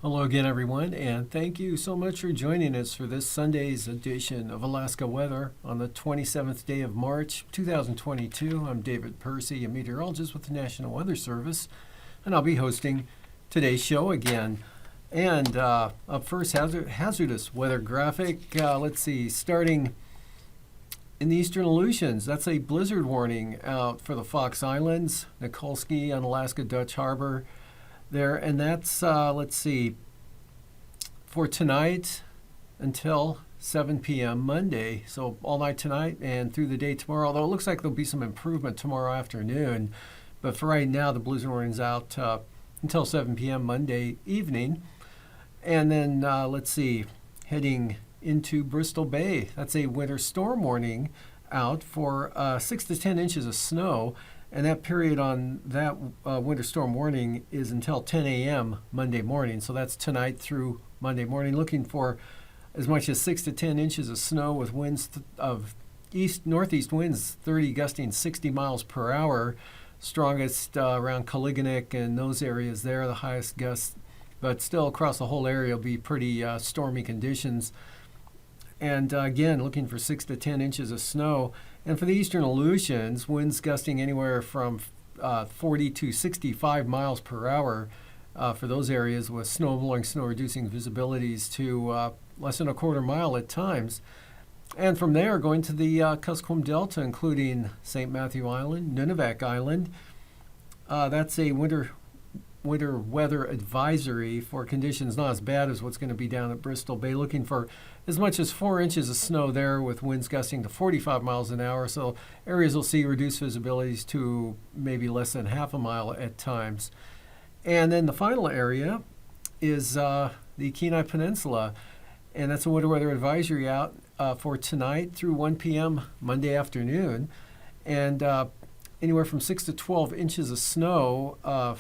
Hello again, everyone, and thank you so much for joining us for this Sunday's edition of Alaska Weather on the 27th day of March, 2022. I'm David Percy, a meteorologist with the National Weather Service, and I'll be hosting today's show again. And up first, hazardous weather graphic. Let's see, starting in the eastern Aleutians, that's a blizzard warning out for the Fox Islands, Nikolsky on Alaska Dutch Harbor there, and that's, let's see, for tonight until 7 p.m. Monday, so all night tonight and through the day tomorrow, although it looks like there'll be some improvement tomorrow afternoon, but for right now, the blizzard warning's out until 7 p.m. Monday evening. And then, let's see, heading into Bristol Bay, that's a winter storm warning out for 6 to 10 inches of snow. And that period on that winter storm warning is until 10 a.m. Monday morning. So that's tonight through Monday morning. Looking for as much as 6 to 10 inches of snow with winds of northeast winds 30 gusting 60 miles per hour. Strongest around Kaliganik and those areas there, the highest gusts. But still across the whole area will be pretty stormy conditions. And again, looking for 6 to 10 inches of snow. And for the eastern Aleutians, winds gusting anywhere from 40 to 65 miles per hour for those areas, with snow blowing, snow reducing visibilities to less than a quarter mile at times. And from there, going to the Kuskokwim Delta, including St. Matthew Island, Nunivak Island. That's a winter weather advisory for conditions not as bad as what's going to be down at Bristol Bay. Looking for as much as 4 inches of snow there with winds gusting to 45 miles an hour. So areas will see reduced visibilities to maybe less than half a mile at times. And then the final area is the Kenai Peninsula. And that's a winter weather advisory out for tonight through 1 p.m. Monday afternoon. And anywhere from 6 to 12 inches of snow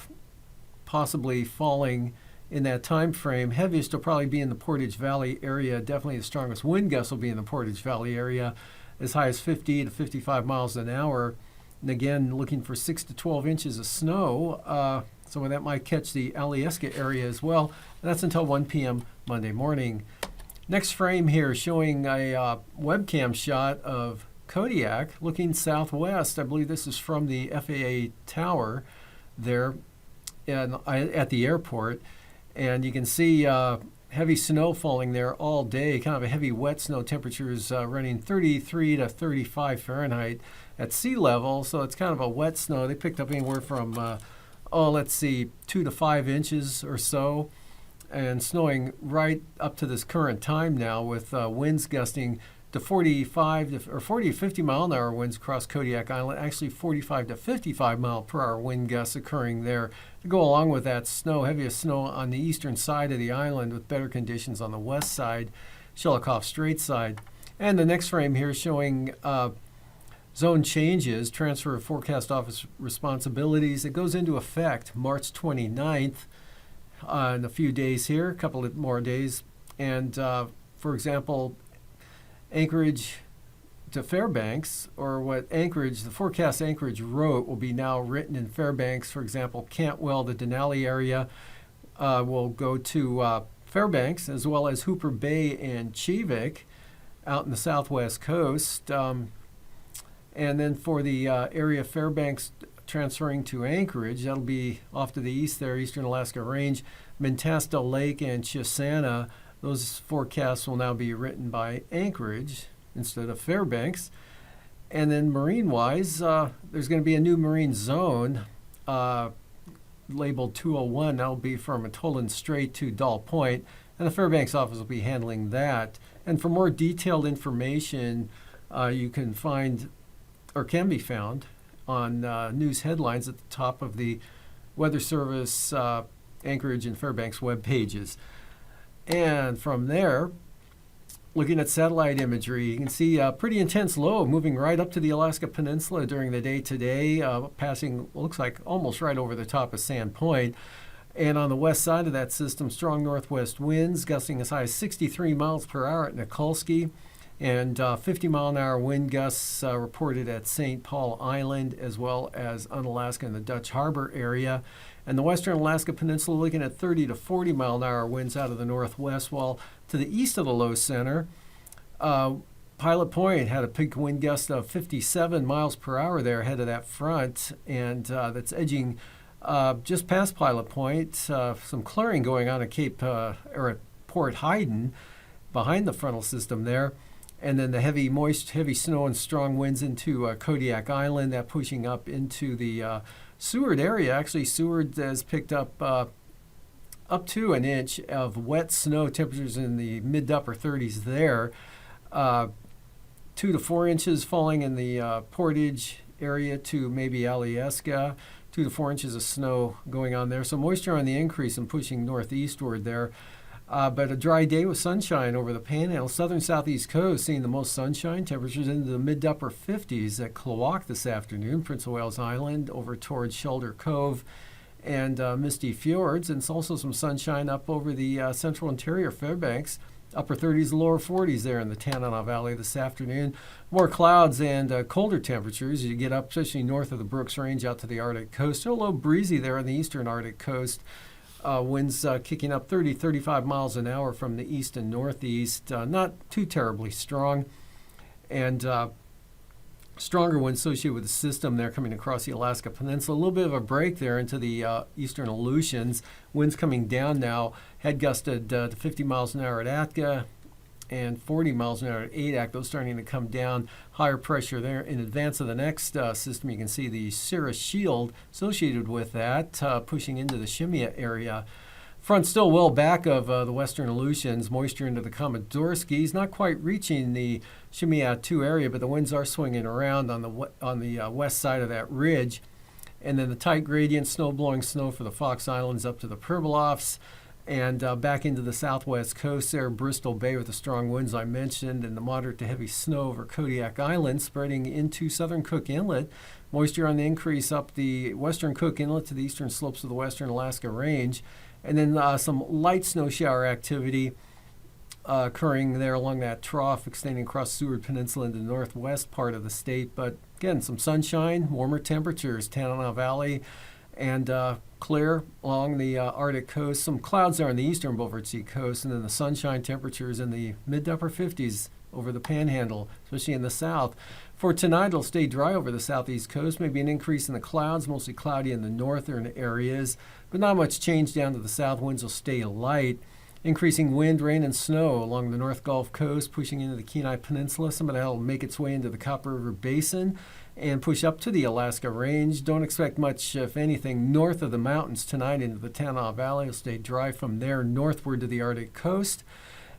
possibly falling in that time frame. Heaviest will probably be in the Portage Valley area. Definitely the strongest wind gusts will be in the Portage Valley area, as high as 50 to 55 miles an hour. And again, looking for 6 to 12 inches of snow. Some of that might catch the Alyeska area as well. And that's until 1 p.m. Monday morning. Next frame here showing a webcam shot of Kodiak looking southwest. I believe this is from the FAA tower there at the airport. And you can see heavy snow falling there all day, kind of a heavy wet snow. Temperatures running 33 to 35 Fahrenheit at sea level. So it's kind of a wet snow. They picked up anywhere from, 2 to 5 inches or so. And snowing right up to this current time now, with winds gusting to 40 to 50 mile an hour winds across Kodiak Island, actually 45 to 55 mile per hour wind gusts occurring there. To go along with that snow, heaviest snow on the eastern side of the island, with better conditions on the west side, Shelikof Strait side. And the next frame here showing zone changes, transfer of forecast office responsibilities. It goes into effect March 29th in a few days here, a couple of more days. And for example, Anchorage to Fairbanks, or what Anchorage, the forecast Anchorage wrote, will be now written in Fairbanks. For example, Cantwell, the Denali area, will go to Fairbanks, as well as Hooper Bay and Chivik out in the southwest coast. And then for the area of Fairbanks transferring to Anchorage, that'll be off to the east there, eastern Alaska Range, Mentasta Lake and Chisana. Those forecasts will now be written by Anchorage instead of Fairbanks. And then marine-wise, there's going to be a new marine zone labeled 201. That'll be from Atollin Strait to Doll Point, and the Fairbanks office will be handling that. And for more detailed information, you can find, or can be found, on news headlines at the top of the Weather Service Anchorage and Fairbanks web pages. And from there, looking at satellite imagery, you can see a pretty intense low moving right up to the Alaska Peninsula during the day today, passing, looks like almost right over the top of Sand Point. And on the west side of that system, strong northwest winds gusting as high as 63 miles per hour at Nikolsky, and 50-mile-an-hour wind gusts reported at St. Paul Island, as well as Unalaska and the Dutch Harbor area. And the western Alaska Peninsula looking at 30 to 40-mile-an-hour winds out of the northwest, while to the east of the low center, Pilot Point had a peak wind gust of 57 miles per hour there ahead of that front, and that's edging just past Pilot Point. Some clearing going on at or at Port Hayden behind the frontal system there. And then the heavy snow and strong winds into Kodiak Island, that pushing up into the Seward area. Actually, Seward has picked up to an inch of wet snow, temperatures in the mid to upper 30s there. 2 to 4 inches falling in the Portage area to maybe Alyeska. 2 to 4 inches of snow going on there. So moisture on the increase and pushing northeastward there. But a dry day with sunshine over the Panhandle. Southern southeast coast seeing the most sunshine. Temperatures into the mid to upper 50s at Klawock this afternoon. Prince of Wales Island over towards Shelter Cove and Misty Fjords. And it's also some sunshine up over the central interior Fairbanks. Upper 30s, lower 40s there in the Tanana Valley this afternoon. More clouds and colder temperatures as you get up, especially north of the Brooks Range out to the Arctic coast. Still a little breezy there on the eastern Arctic coast. Winds kicking up 30, 35 miles an hour from the east and northeast. Not too terribly strong. And stronger winds associated with the system there coming across the Alaska Peninsula. A little bit of a break there into the eastern Aleutians. Winds coming down now. Head gusted to 50 miles an hour at Atka and 40 miles an hour at Adak. Those starting to come down. Higher pressure there. In advance of the next system, you can see the Cirrus Shield associated with that, pushing into the Shemya area. Front still well back of the western Aleutians. Moisture into the Komodorskis, not quite reaching the Shemya 2 area, but the winds are swinging around on the west side of that ridge. And then the tight gradient, blowing snow for the Fox Islands up to the Pribilofs. And back into the southwest coast there, Bristol Bay with the strong winds I mentioned, and the moderate to heavy snow over Kodiak Island, spreading into southern Cook Inlet. Moisture on the increase up the western Cook Inlet to the eastern slopes of the western Alaska Range. And then some light snow shower activity occurring there along that trough, extending across Seward Peninsula into the northwest part of the state. But again, some sunshine, warmer temperatures, Tanana Valley, and clear along the Arctic coast. Some clouds there on the eastern Beaufort Sea coast, and then the sunshine temperatures in the mid to upper 50s over the Panhandle, especially in the south. For tonight, it'll stay dry over the southeast coast, maybe an increase in the clouds, mostly cloudy in the northern areas, but not much change down to the south. Winds will stay light. Increasing wind, rain, and snow along the North Gulf Coast, pushing into the Kenai Peninsula. Some of that will make its way into the Copper River Basin and push up to the Alaska Range. Don't expect much, if anything, north of the mountains tonight into the Tanana Valley. It'll stay dry from there northward to the Arctic coast.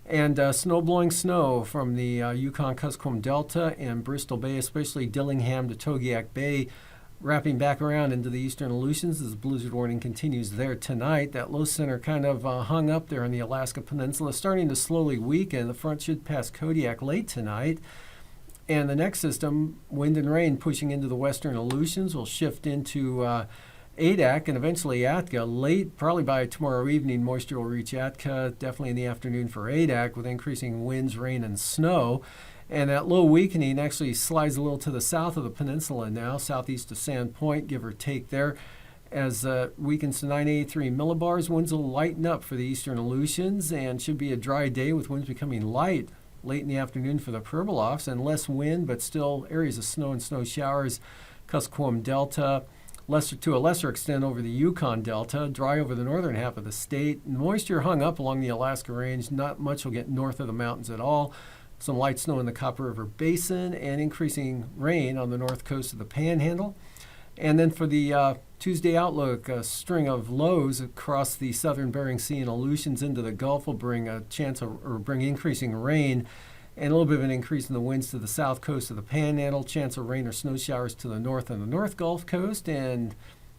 And blowing snow from the Yukon-Kuskokwim Delta and Bristol Bay, especially Dillingham to Togiak Bay, wrapping back around into the eastern Aleutians as the blizzard warning continues there tonight. That low center kind of hung up there on the Alaska Peninsula, starting to slowly weaken. The front should pass Kodiak late tonight. And the next system, wind and rain pushing into the western Aleutians, will shift into Adak and eventually Atka. Late, probably by tomorrow evening, moisture will reach Atka, definitely in the afternoon for Adak, with increasing winds, rain, and snow. And that low weakening actually slides a little to the south of the peninsula now, southeast of Sand Point, give or take there. As weakens to 983 millibars, winds will lighten up for the eastern Aleutians and should be a dry day with winds becoming light late in the afternoon for the Pribilofs, and less wind, but still areas of snow and snow showers, Kuskokwim Delta, to a lesser extent over the Yukon Delta, dry over the northern half of the state. Moisture hung up along the Alaska Range. Not much will get north of the mountains at all. Some light snow in the Copper River Basin and increasing rain on the north coast of the Panhandle. And then for the Tuesday outlook, a string of lows across the southern Bering Sea and Aleutians into the Gulf will bring bring increasing rain and a little bit of an increase in the winds to the south coast of the Panhandle. Chance of rain or snow showers to the north and the North Gulf Coast, and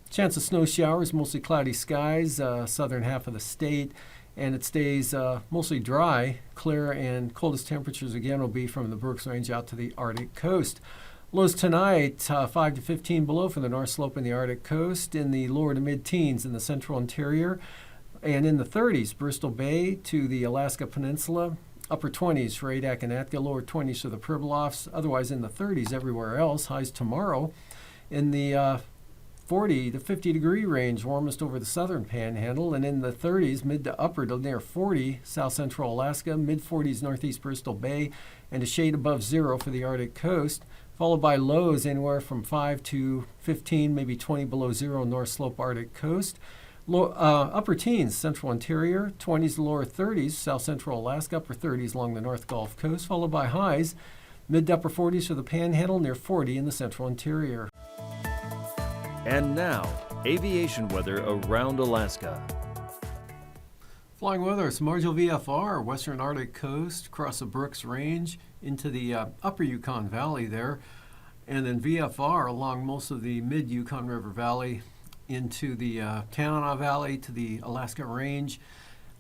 Chance of snow showers, mostly cloudy skies, southern half of the state, and it stays mostly dry, clear, and coldest temperatures again will be from the Brooks Range out to the Arctic coast. Lows tonight, 5 to 15 below for the North Slope and the Arctic coast, in the lower to mid-teens in the central interior, and in the 30s, Bristol Bay to the Alaska Peninsula, upper 20s for Adak and Atka, lower 20s for the Pribilofs, otherwise in the 30s everywhere else. Highs tomorrow in the 40 to 50 degree range, warmest over the southern panhandle, and in the 30s, mid to upper to near 40, south central Alaska, mid 40s northeast Bristol Bay, and a shade above zero for the Arctic coast, followed by lows anywhere from 5 to 15, maybe 20 below zero North Slope Arctic coast. Upper teens, central interior, 20s to lower 30s, south central Alaska, upper 30s along the North Gulf Coast, followed by highs, mid to upper 40s for the panhandle, near 40 in the central interior. And now, aviation weather around Alaska. Flying weather, it's Marginal VFR, western Arctic coast, across the Brooks Range, into the upper Yukon Valley there, and then VFR along most of the mid-Yukon River Valley, into the Tanana Valley to the Alaska Range.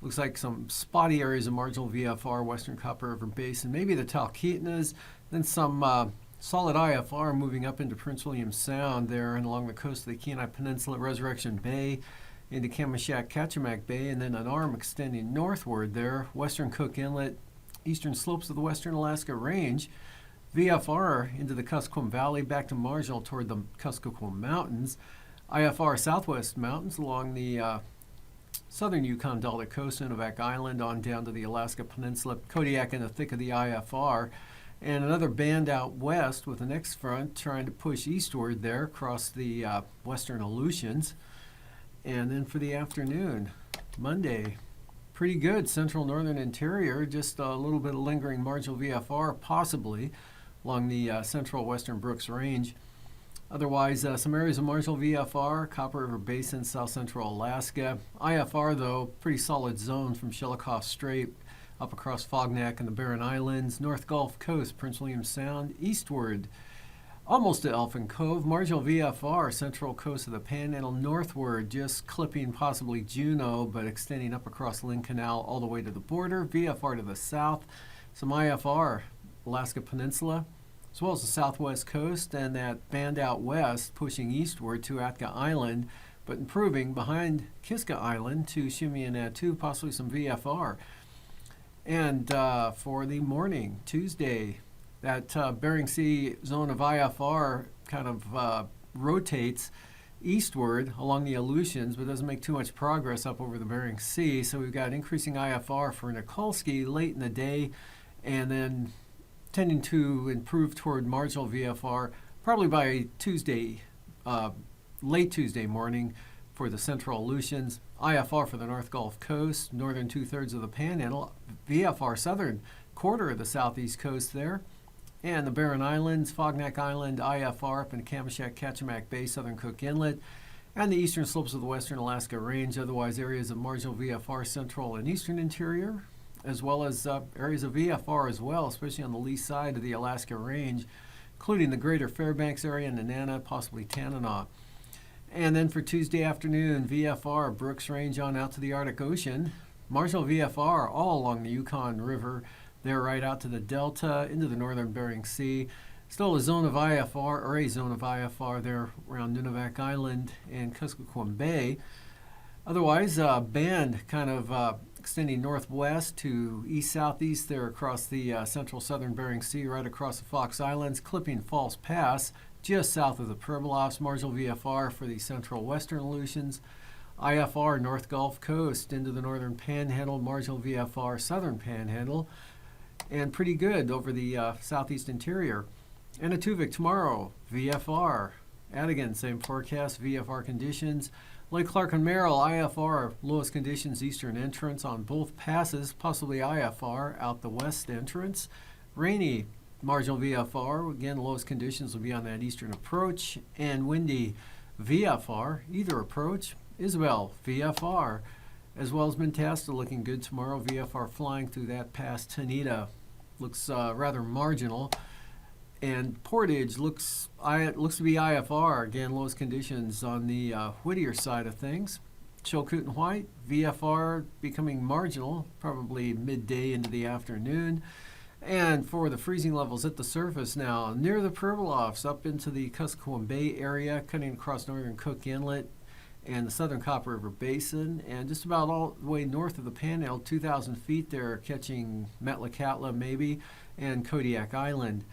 Looks like some spotty areas of marginal VFR, western Copper River Basin, maybe the Talkeetnas, then some solid IFR moving up into Prince William Sound there and along the coast of the Kenai Peninsula, Resurrection Bay, into Kamishak-Kachemak Bay, and then an arm extending northward there, western Cook Inlet, eastern slopes of the western Alaska Range, VFR into the Kuskokwim Valley, back to marginal toward the Kuskokwim Mountains, IFR southwest mountains along the southern Yukon Delta coast, Nunivak Island, on down to the Alaska Peninsula, Kodiak in the thick of the IFR, and another band out west with the next front trying to push eastward there across the western Aleutians. And then for the afternoon, Monday, pretty good central northern interior, just a little bit of lingering marginal VFR possibly along the central western Brooks Range. Otherwise, some areas of marginal VFR, Copper River Basin, south central Alaska. IFR, though, pretty solid zone from Shelikof Strait up across Fognak and the Barren Islands, North Gulf Coast, Prince William Sound, eastward, almost to Elfin Cove. Marginal VFR, central coast of the Panhandle, northward, just clipping possibly Juneau, but extending up across Lynn Canal all the way to the border. VFR to the south, some IFR, Alaska Peninsula, as well as the southwest coast, and that band out west pushing eastward to Atka Island, but improving behind Kiska Island to Shimianatu, possibly some VFR. And for the morning, Tuesday, that Bering Sea zone of IFR kind of rotates eastward along the Aleutians, but doesn't make too much progress up over the Bering Sea. So we've got increasing IFR for Nikolsky late in the day, and then tending to improve toward marginal VFR probably by Tuesday, late Tuesday morning for the central Aleutians. IFR for the North Gulf Coast, northern two-thirds of the Panhandle, VFR southern quarter of the southeast coast there, and the Barren Islands, Fognak Island, IFR up in Kamishak-Kachemak Bay, southern Cook Inlet, and the eastern slopes of the western Alaska Range, otherwise areas of marginal VFR central and eastern interior, as well as areas of VFR as well, especially on the lee side of the Alaska Range, including the greater Fairbanks area, Nenana, possibly Tanana. And then for Tuesday afternoon, VFR, Brooks Range on out to the Arctic Ocean. Marginal VFR all along the Yukon River, there right out to the Delta, into the northern Bering Sea. Still a zone of IFR, or a zone of IFR there around Nunivak Island and Kuskokwim Bay. Otherwise, band kind of extending northwest to east-southeast there across the central southern Bering Sea, right across the Fox Islands, clipping False Pass, just south of the Pribilofs. Marginal VFR for the central western Aleutians. IFR North Gulf Coast into the northern Panhandle, marginal VFR southern Panhandle, and pretty good over the southeast interior. Anaktuvik tomorrow, VFR. Adigan, same forecast, VFR conditions. Lake Clark and Merrill, IFR, lowest conditions, eastern entrance on both passes, possibly IFR out the west entrance. Rainy, marginal VFR, again, lowest conditions will be on that eastern approach. And windy, VFR, either approach. Isabel, VFR, as well as Mentasta, looking good tomorrow. VFR flying through that past Tanita. Looks rather marginal. And Portage looks to be IFR, again, lowest conditions on the Whittier side of things. Chilcoot and White, VFR becoming marginal, probably midday into the afternoon. And for the freezing levels at the surface now, near the Pribilofs, up into the Kuskokwim Bay area, cutting across northern Cook Inlet and the southern Copper River Basin, and just about all the way north of the Panhandle, 2,000 feet there, catching Metlakatla maybe, and Kodiak Island.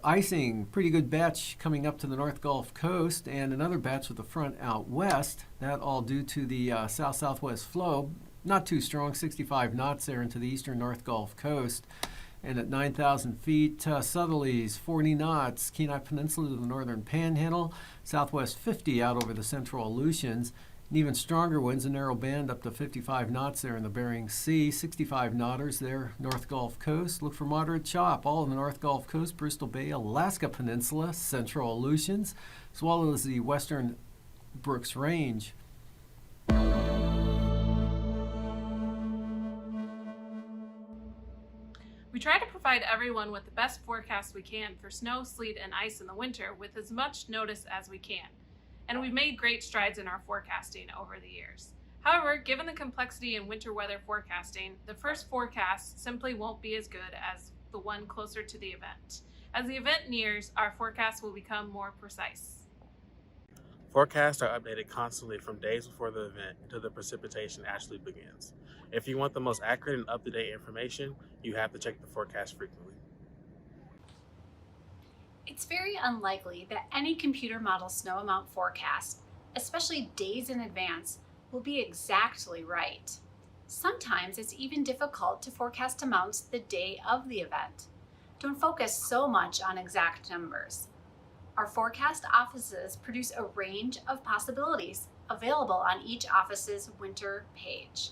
Icing, pretty good batch coming up to the North Gulf Coast, and another batch with the front out west. That all due to the south-southwest flow. Not too strong, 65 knots there into the eastern North Gulf Coast. And at 9,000 feet, southerlies, 40 knots, Kenai Peninsula to the northern Panhandle, southwest 50 out over the central Aleutians. And even stronger winds, a narrow band up to 55 knots there in the Bering Sea, 65 knotters there, North Gulf Coast. Look for moderate chop, all in the North Gulf Coast, Bristol Bay, Alaska Peninsula, central Aleutians, as well as the western Brooks Range. We try to provide everyone with the best forecast we can for snow, sleet, and ice in the winter with as much notice as we can. And we've made great strides in our forecasting over the years. However, given the complexity in winter weather forecasting, the first forecast simply won't be as good as the one closer to the event. As the event nears, our forecasts will become more precise. Forecasts are updated constantly from days before the event until the precipitation actually begins. If you want the most accurate and up-to-date information, you have to check the forecast frequently. It's very unlikely that any computer model snow amount forecast, especially days in advance, will be exactly right. Sometimes it's even difficult to forecast amounts the day of the event. Don't focus so much on exact numbers. Our forecast offices produce a range of possibilities available on each office's winter page.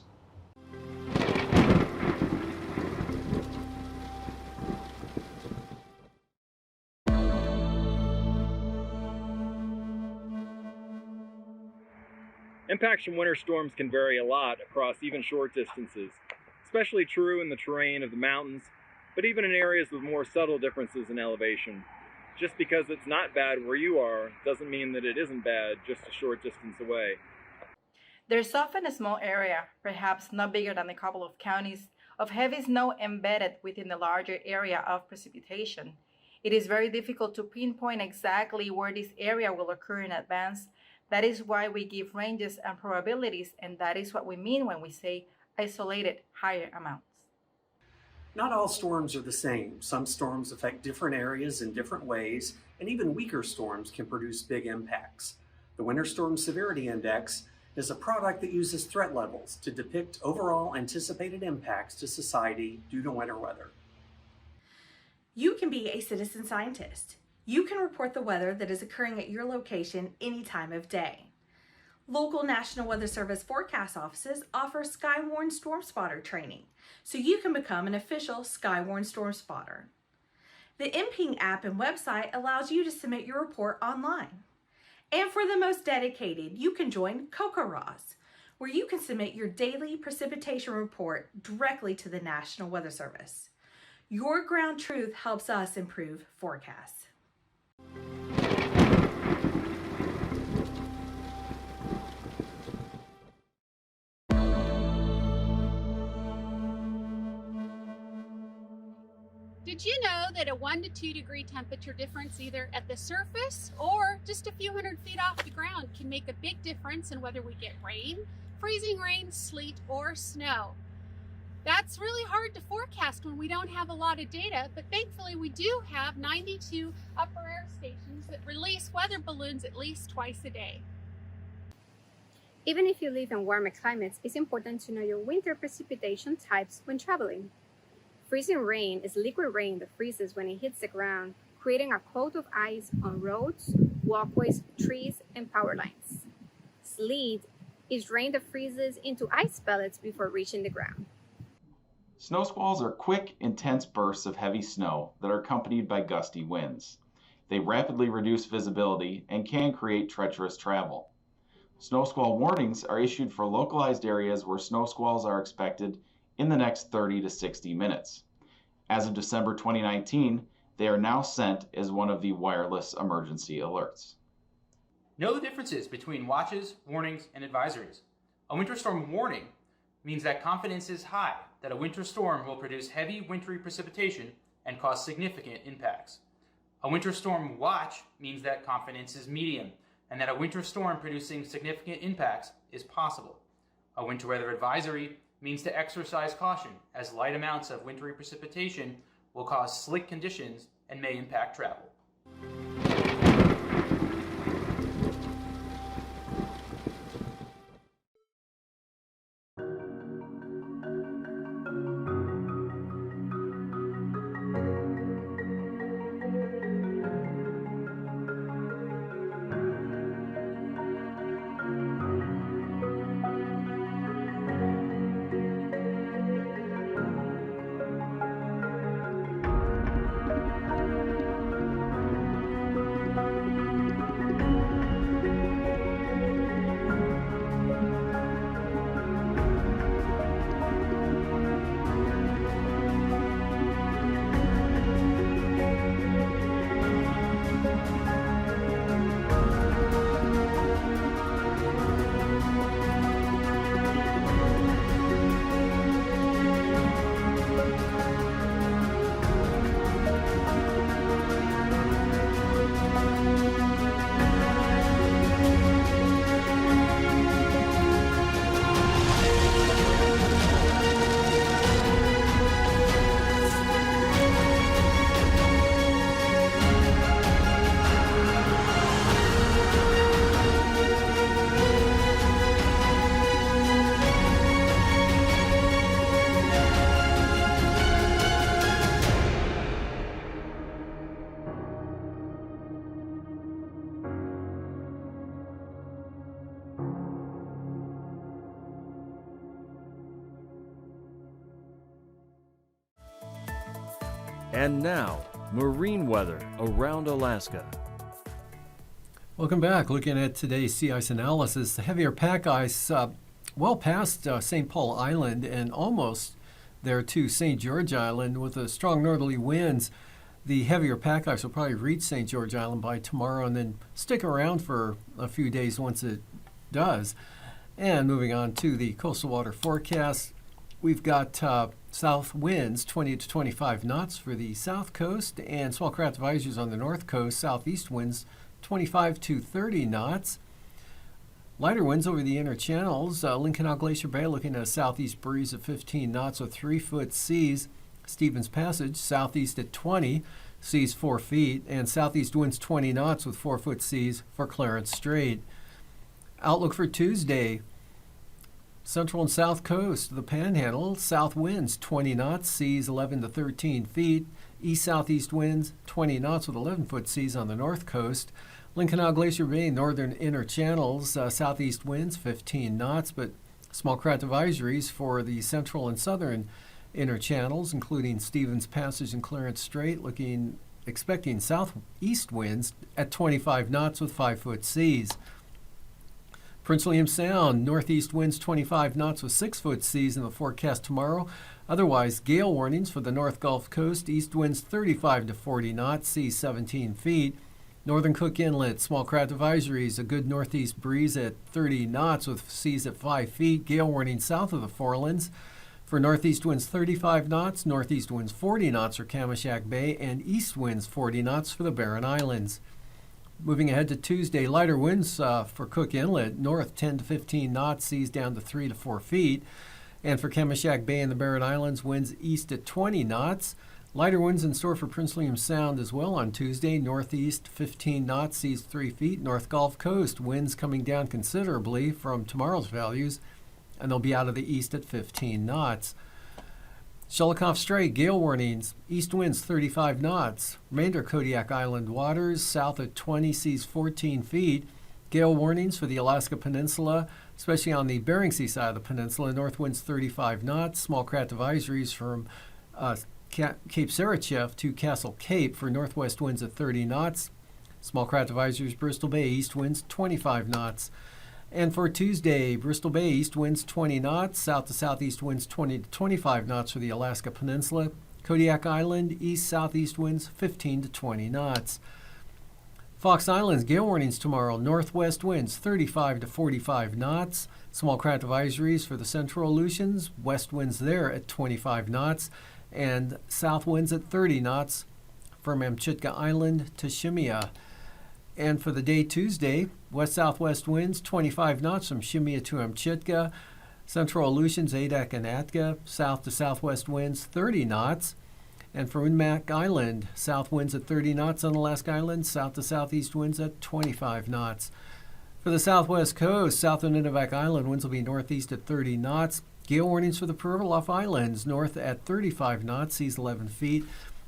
Impacts from winter storms can vary a lot across even short distances, especially true in the terrain of the mountains, but even in areas with more subtle differences in elevation. Just because it's not bad where you are doesn't mean that it isn't bad just a short distance away. There's often a small area, perhaps not bigger than a couple of counties, of heavy snow embedded within the larger area of precipitation. It is very difficult to pinpoint exactly where this area will occur in advance. That is why we give ranges and probabilities, and that is what we mean when we say isolated higher amounts. Not all storms are the same. Some storms affect different areas in different ways, and even weaker storms can produce big impacts. The Winter Storm Severity Index is a product that uses threat levels to depict overall anticipated impacts to society due to winter weather. You can be a citizen scientist. You can report the weather that is occurring at your location any time of day. Local National Weather Service forecast offices offer Skywarn Storm Spotter training, so you can become an official Skywarn Storm Spotter. The MPing app and website allows you to submit your report online. And for the most dedicated, you can join CocoRaws, where you can submit your daily precipitation report directly to the National Weather Service. Your ground truth helps us improve forecasts. Did you know that a 1 to 2 degree temperature difference either at the surface or just a few hundred feet off the ground can make a big difference in whether we get rain, freezing rain, sleet, or snow? That's really hard to forecast when we don't have a lot of data, but thankfully we do have 92 upper air stations that release weather balloons at least twice a day. Even if you live in warmer climates, it's important to know your winter precipitation types when traveling. Freezing rain is liquid rain that freezes when it hits the ground, creating a coat of ice on roads, walkways, trees, and power lines. Sleet is rain that freezes into ice pellets before reaching the ground. Snow squalls are quick, intense bursts of heavy snow that are accompanied by gusty winds. They rapidly reduce visibility and can create treacherous travel. Snow squall warnings are issued for localized areas where snow squalls are expected in the next 30 to 60 minutes. As of December 2019, They are now sent as one of the wireless emergency alerts. Know the differences between watches, warnings, and advisories. A winter storm warning means that confidence is high that a winter storm will produce heavy wintry precipitation and cause significant impacts. A winter storm watch means that confidence is medium and that a winter storm producing significant impacts is possible. A winter weather advisory means to exercise caution as light amounts of wintry precipitation will cause slick conditions and may impact travel. And now, marine weather around Alaska. Welcome back. Looking at today's sea ice analysis, the heavier pack ice well past St. Paul Island and almost there to St. George Island with the strong northerly winds. The heavier pack ice will probably reach St. George Island by tomorrow and then stick around for a few days once it does. And moving on to the coastal water forecast, we've got south winds 20 to 25 knots for the south coast and small craft advisories on the north coast. Southeast winds 25 to 30 knots. Lighter winds over the inner channels. Lincoln Glacier Bay looking at a southeast breeze of 15 knots with 3-foot seas. Stevens Passage southeast at 20, seas 4 feet, and southeast winds 20 knots with 4-foot seas for Clarence Strait. Outlook for Tuesday. Central and south coast, the Panhandle, south winds 20 knots, seas 11 to 13 feet. East-southeast winds 20 knots with 11-foot seas on the north coast. Lincoln Glacier Bay, northern inner channels, southeast winds 15 knots, but small craft advisories for the central and southern inner channels, including Stevens Passage and Clarence Strait, expecting southeast winds at 25 knots with 5-foot seas. Prince William Sound, northeast winds 25 knots with 6-foot seas in the forecast tomorrow. Otherwise, gale warnings for the North Gulf Coast, east winds 35 to 40 knots, seas 17 feet. Northern Cook Inlet, small craft advisories, a good northeast breeze at 30 knots with seas at 5 feet. Gale warning south of the Forelands. For northeast winds 35 knots, northeast winds 40 knots for Kamishak Bay, and east winds 40 knots for the Barren Islands. Moving ahead to Tuesday, lighter winds for Cook Inlet, north 10 to 15 knots, seas down to 3 to 4 feet. And for Kamishak Bay and the Barren Islands, winds east at 20 knots. Lighter winds in store for Prince William Sound as well on Tuesday, northeast 15 knots, seas 3 feet. North Gulf Coast, winds coming down considerably from tomorrow's values, and they'll be out of the east at 15 knots. Shelikof Strait, gale warnings, east winds 35 knots. Remainder Kodiak Island waters, south at 20, seas 14 feet. Gale warnings for the Alaska Peninsula, especially on the Bering Sea side of the peninsula. North winds 35 knots. Small craft advisories from Cape Sarachev to Castle Cape for northwest winds at 30 knots. Small craft advisories Bristol Bay, east winds 25 knots. And for Tuesday, Bristol Bay, east winds 20 knots, south to southeast winds 20 to 25 knots for the Alaska Peninsula. Kodiak Island, east-southeast winds 15 to 20 knots. Fox Islands, gale warnings tomorrow. Northwest winds 35 to 45 knots. Small craft advisories for the central Aleutians. West winds there at 25 knots. And south winds at 30 knots from Amchitka Island to Shemya. And for the day Tuesday, west-southwest winds 25 knots from Shemya to Amchitka. Central Aleutians, Adak and Atka. South to southwest winds 30 knots. And for Unmak Island, south winds at 30 knots on Alaska Island, south to southeast winds at 25 knots. For the southwest coast, south of Nunivak Island, winds will be northeast at 30 knots. Gale warnings for the Pribilof Islands, north at 35 knots, seas 11 feet.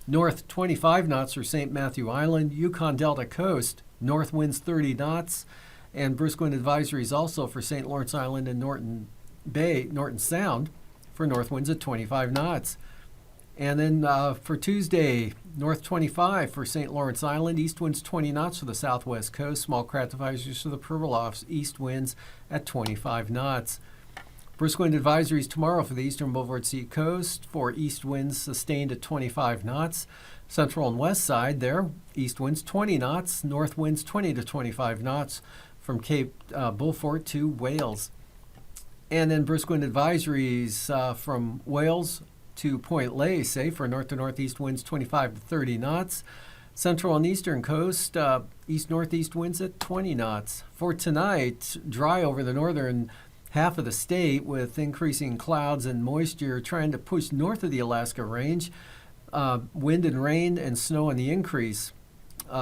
North 25 knots for St. Matthew Island. Yukon Delta coast, north winds 30 knots. And brisk wind advisories also for St. Lawrence Island and Norton Sound for north winds at 25 knots. And then for Tuesday, north 25 for St. Lawrence Island, east winds 20 knots for the southwest coast, small craft advisories for the Pribilofs, east winds at 25 knots. Brisk wind advisories tomorrow for the eastern Beaufort Sea coast for east winds sustained at 25 knots. Central and west side there, east winds 20 knots, north winds 20 to 25 knots from Cape Beaufort to Wales. And then brisk wind advisories from Wales to Point Lay, say, for north to northeast winds 25 to 30 knots. Central and eastern coast, east-northeast winds at 20 knots. For tonight, dry over the northern half of the state with increasing clouds and moisture trying to push north of the Alaska Range. Wind and rain and snow on the increase.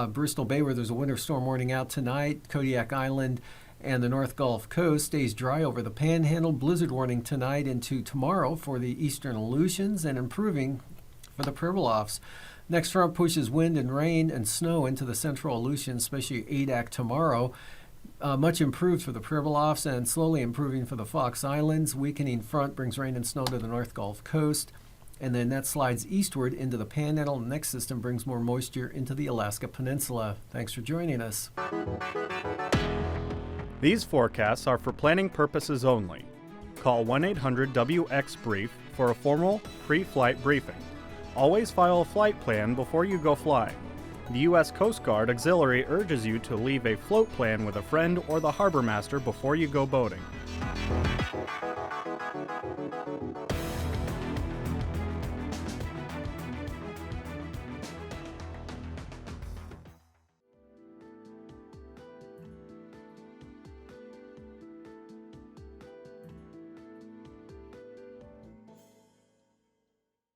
Bristol Bay, where there's a winter storm warning out tonight. Kodiak Island and the North Gulf Coast stays dry over the Panhandle. Blizzard warning tonight into tomorrow for the eastern Aleutians and improving for the Pribilofs. Next front pushes wind and rain and snow into the central Aleutians, especially Adak tomorrow. Much improved for the Pribilofs and slowly improving for the Fox Islands. Weakening front brings rain and snow to the North Gulf Coast. And then that slides eastward into the Panhandle. The next system brings more moisture into the Alaska Peninsula. Thanks for joining us. These forecasts are for planning purposes only. Call 1-800-WX-BRIEF for a formal pre-flight briefing. Always file a flight plan before you go flying. The U.S. Coast Guard Auxiliary urges you to leave a float plan with a friend or the harbor master before you go boating.